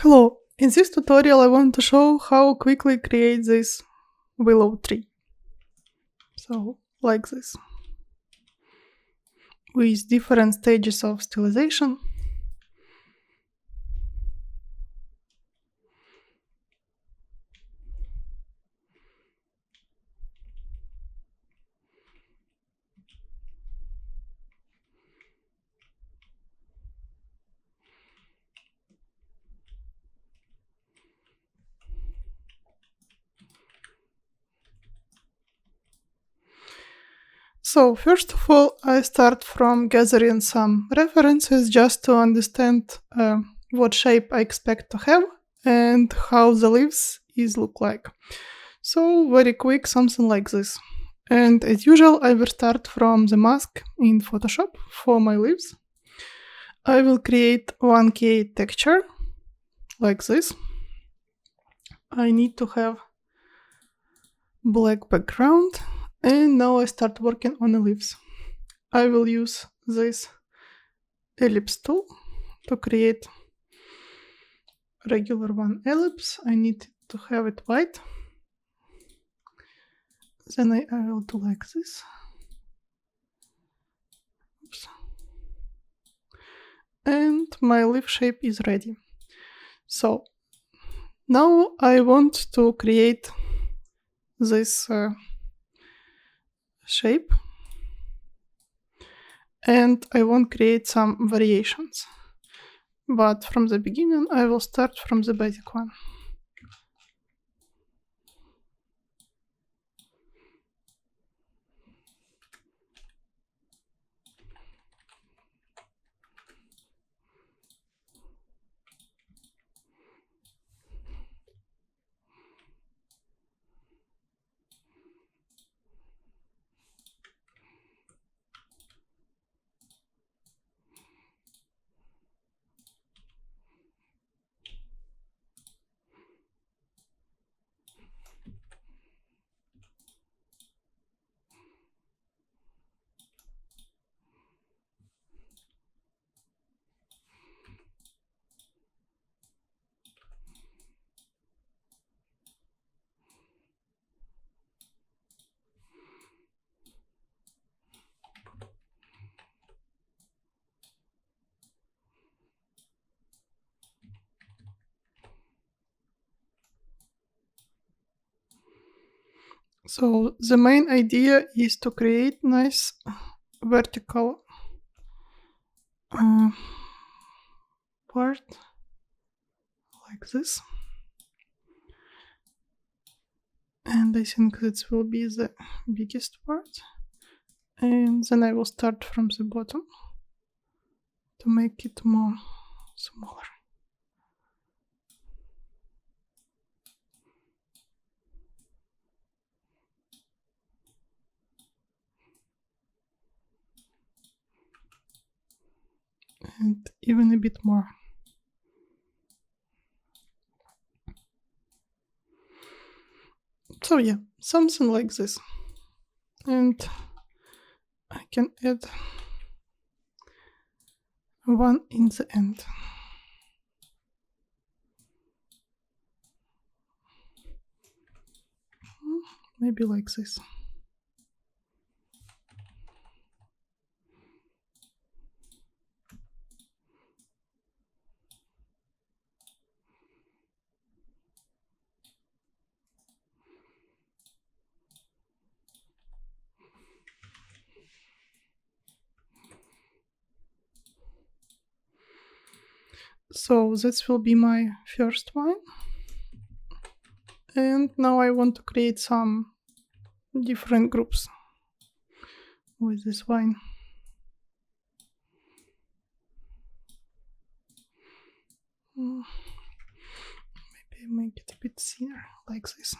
Hello, in this tutorial I want to show how quickly create this willow tree. So, like this. With different stages of stylization. So, first of all, I start from gathering some references just to understand what shape I expect to have and how the leaves look like. So, very quick, something like this. And as usual, I will start from the mask in Photoshop for my leaves. I will create 1K texture like this. I need to have black background, and now I start working on the leaves. I will use this ellipse tool to create regular one ellipse. I need to have it white. Then I will do like this. Oops. And my leaf shape is ready. So now I want to create this shape, and I want to create some variations. But from the beginning I will start from the basic one. So the main idea is to create nice vertical part like this, and I think this will be the biggest part, and then I will start from the bottom to make it more smaller. And even a bit more. So yeah, something like this. And I can add one in the end. Maybe like this. So this will be my first one. And now I want to create some different groups with this wine. Maybe make it a bit thinner, like this.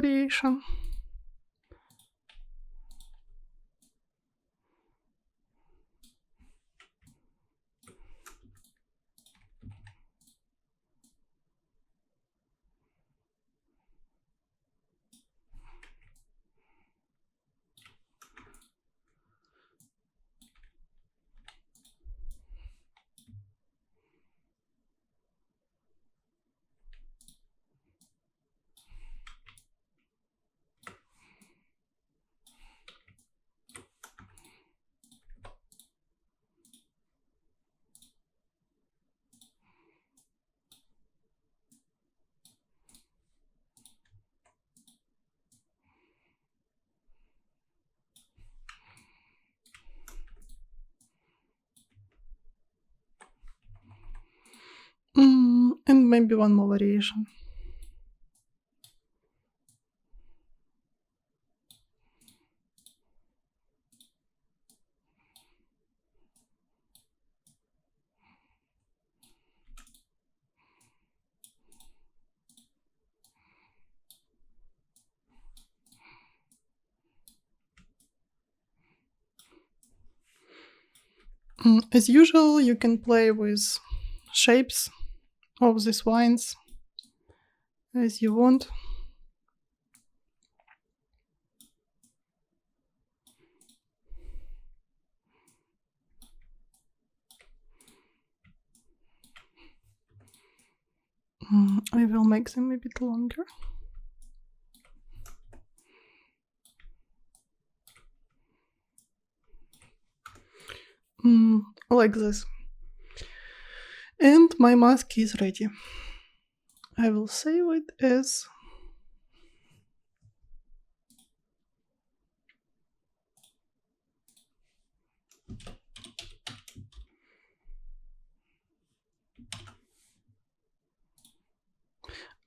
variation. And maybe one more variation. As usual, you can play with shapes of these vines as you want. I will make them a bit longer. Like this. And my mask is ready. I will save it as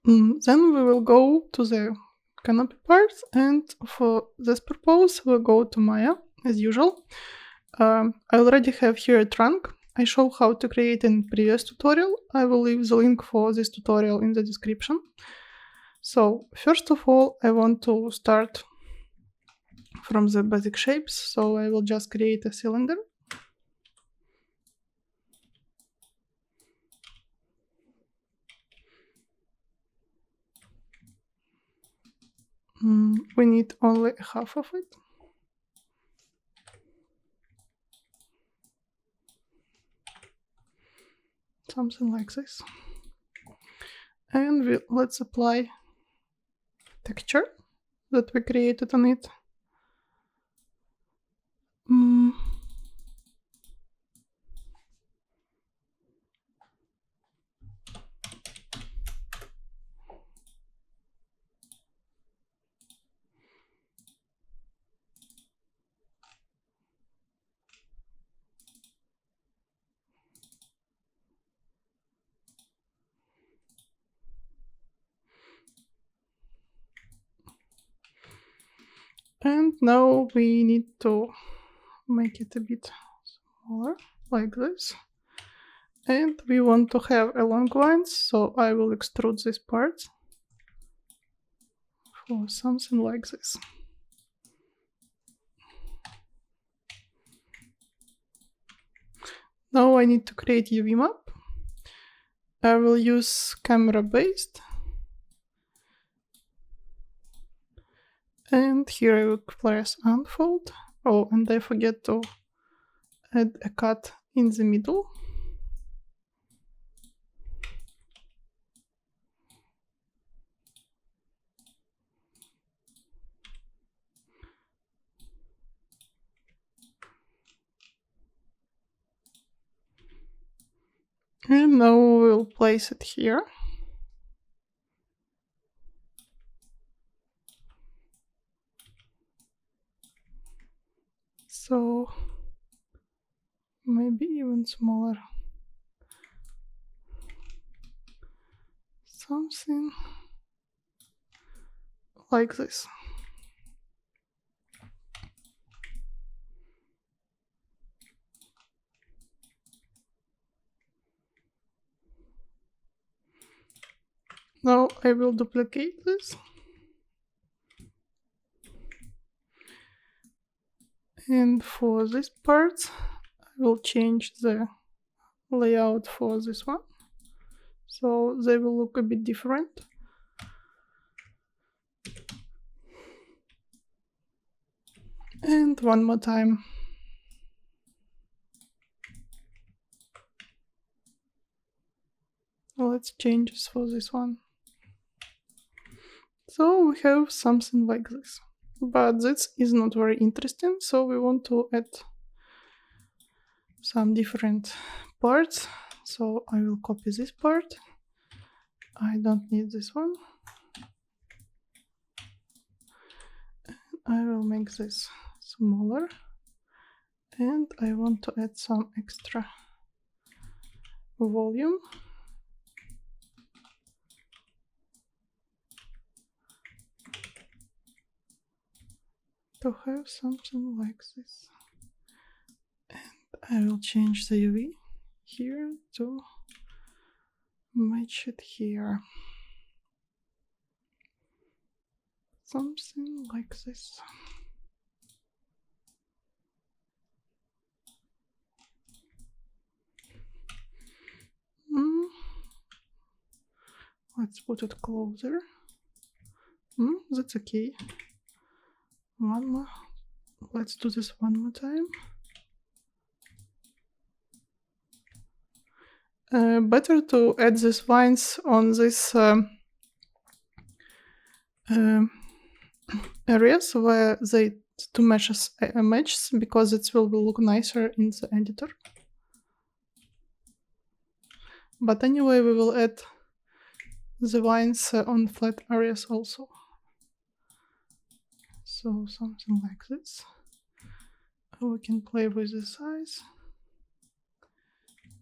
then we will go to the canopy part, and for this purpose we'll go to Maya as usual. I already have here a trunk. I show how to create in previous tutorial. I will leave the link for this tutorial in the description. So first of all, I want to start from the basic shapes, so I will just create a cylinder. We need only half of it. Something like this. And let's apply texture that we created on it. And now we need to make it a bit smaller, like this. And we want to have a long lines, so I will extrude this part for something like this. Now I need to create UV map. I will use camera based. And here I will press unfold. Oh, and I forget to add a cut in the middle. And now we'll place it here. So maybe even smaller. Something like this. Now I will duplicate this. And for this part, I will change the layout for this one, so they will look a bit different. And one more time. Let's change this for this one. So we have something like this. But this is not very interesting, so we want to add some different parts. So I will copy this part. I don't need this one. I will make this smaller. And I want to add some extra volume. To have something like this. And I will change the UV here to match it here. Something like this. Let's put it closer. That's okay. One more. Let's do this one more time. Better to add these vines on this areas where they two meshes matches, because it will look nicer in the editor. But anyway, we will add the vines on flat areas also. So something like this. We can play with the size.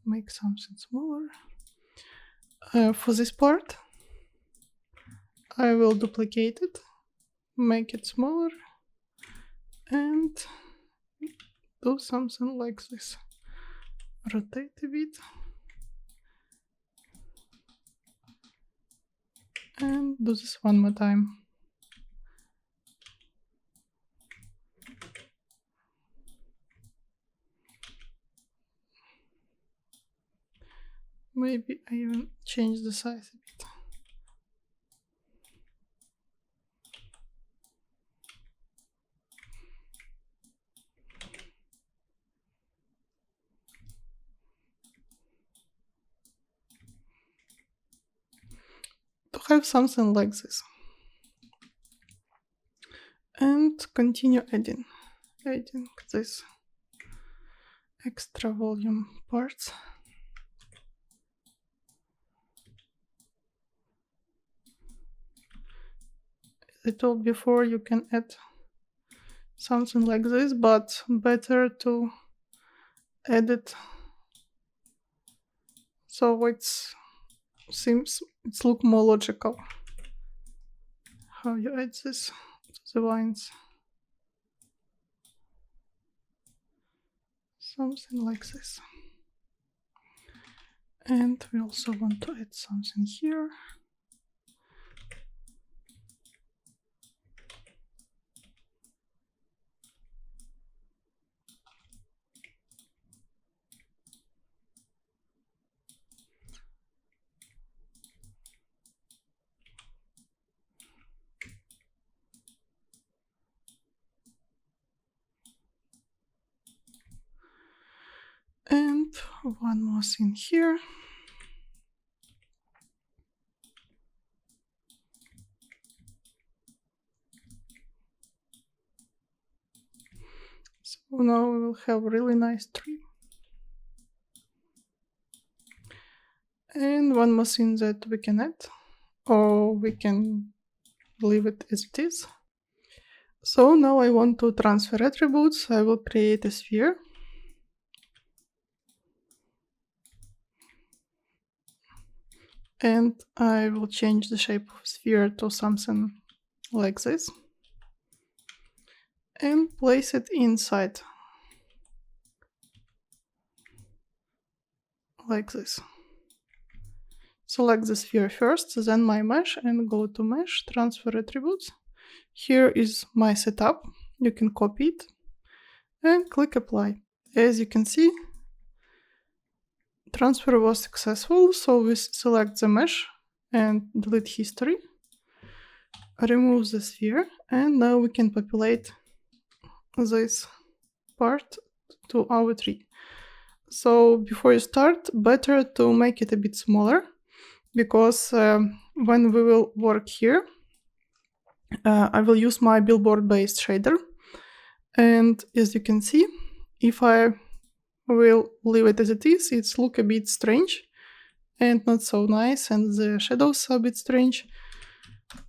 Make something smaller. For this part, I will duplicate it, make it smaller, and do something like this. Rotate a bit. And do this one more time. Maybe I even change the size a bit. To have something like this. And continue adding this extra volume parts. As I told before, you can add something like this, but better to add it so it look more logical. How you add this to the vines. Something like this. And we also want to add something here. And one more thing here. So now we will have a really nice tree. And one more thing that we can add, or we can leave it as it is. So now I want to transfer attributes. I will create a sphere. And I will change the shape of sphere to something like this. And place it inside. Like this. Select the sphere first, then my mesh, and go to mesh, transfer attributes. Here is my setup. You can copy it and click apply. As you can see, transfer was successful, so we select the mesh and delete history, remove the sphere, and now we can populate this part to our tree. So before you start, better to make it a bit smaller, because when we will work here, I will use my billboard based shader, and as you can see, if I will leave it as it is, it's look a bit strange and not so nice, and the shadows are a bit strange.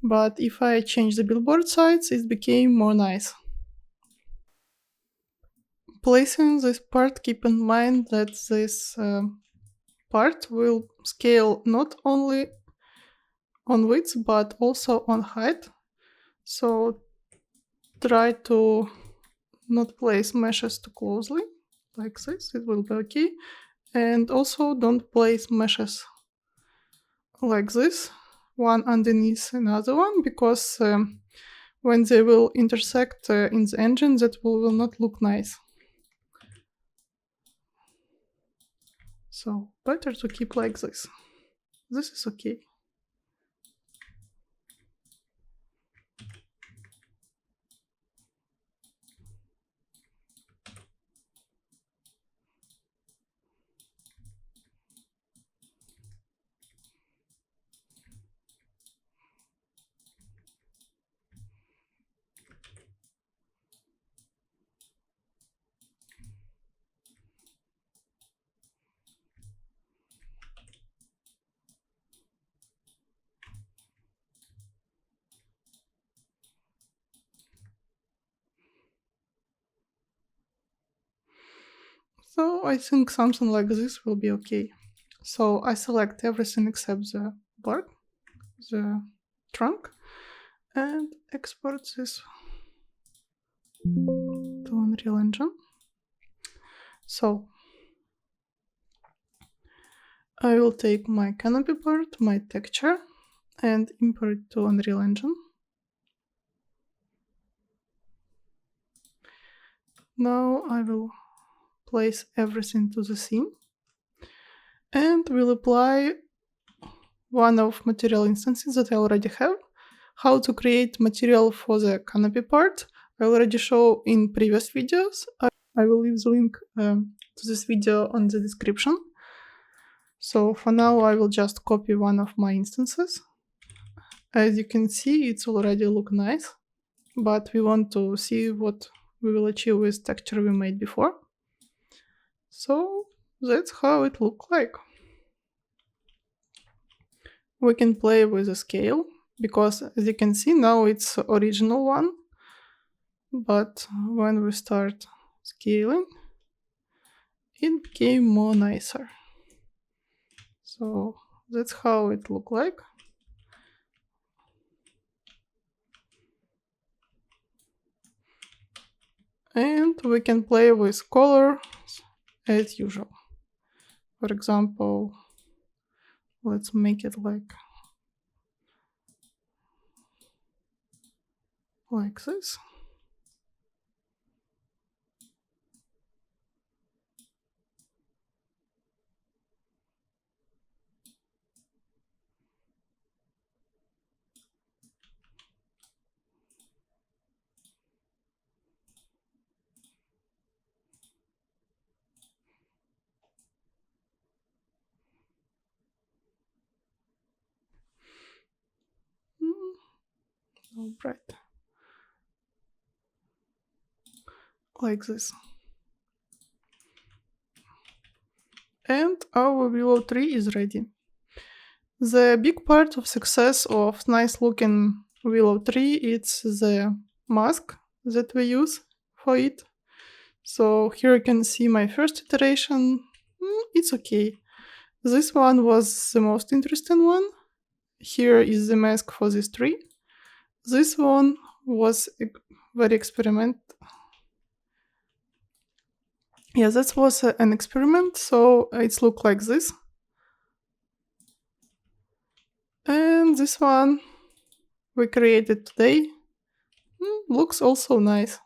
But if I change the billboard size, it became more nice. Placing this part, keep in mind that this part will scale not only on width but also on height. So try to not place meshes too closely, like this, it will be okay. And also don't place meshes like this, one underneath another one, because when they will intersect in the engine, that will not look nice. So better to keep like this. This is okay. So I think something like this will be okay. So I select everything except the bark, the trunk, and export this to Unreal Engine. So I will take my canopy part, my texture, and import it to Unreal Engine. Now I will place everything to the scene and will apply one of material instances that I already have. How to create material for the canopy part I already show in previous videos. I will leave the link to this video on the description. So for now I will just copy one of my instances. As you can see, it's already look nice, but we want to see what we will achieve with texture we made before. So that's how it look like. We can play with the scale, because as you can see now it's original one, but when we start scaling, it became more nicer. So that's how it look like. And we can play with color as usual. For example, let's make it like this. All right. Like this. And our Willow tree is ready. The big part of success of nice looking Willow tree is the mask that we use for it. So here you can see my first iteration. It's okay. This one was the most interesting one. Here is the mask for this tree. This one was very experiment. Yeah, that was an experiment, so it looked like this. And this one we created today. Looks also nice.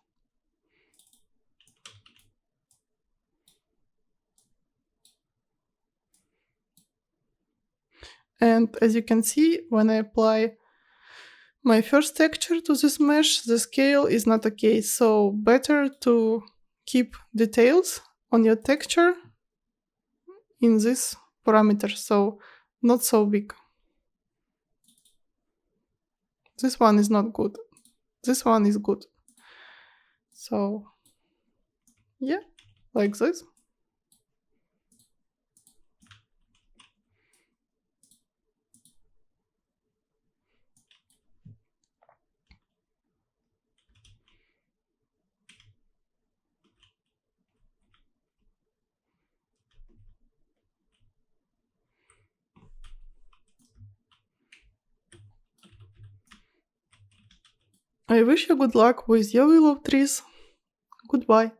And as you can see, when I apply my first texture to this mesh, the scale is not okay. So better to keep details on your texture in this parameter, so not so big. This one is not good. This one is good. So yeah, like this. I wish you good luck with your willow trees. Goodbye.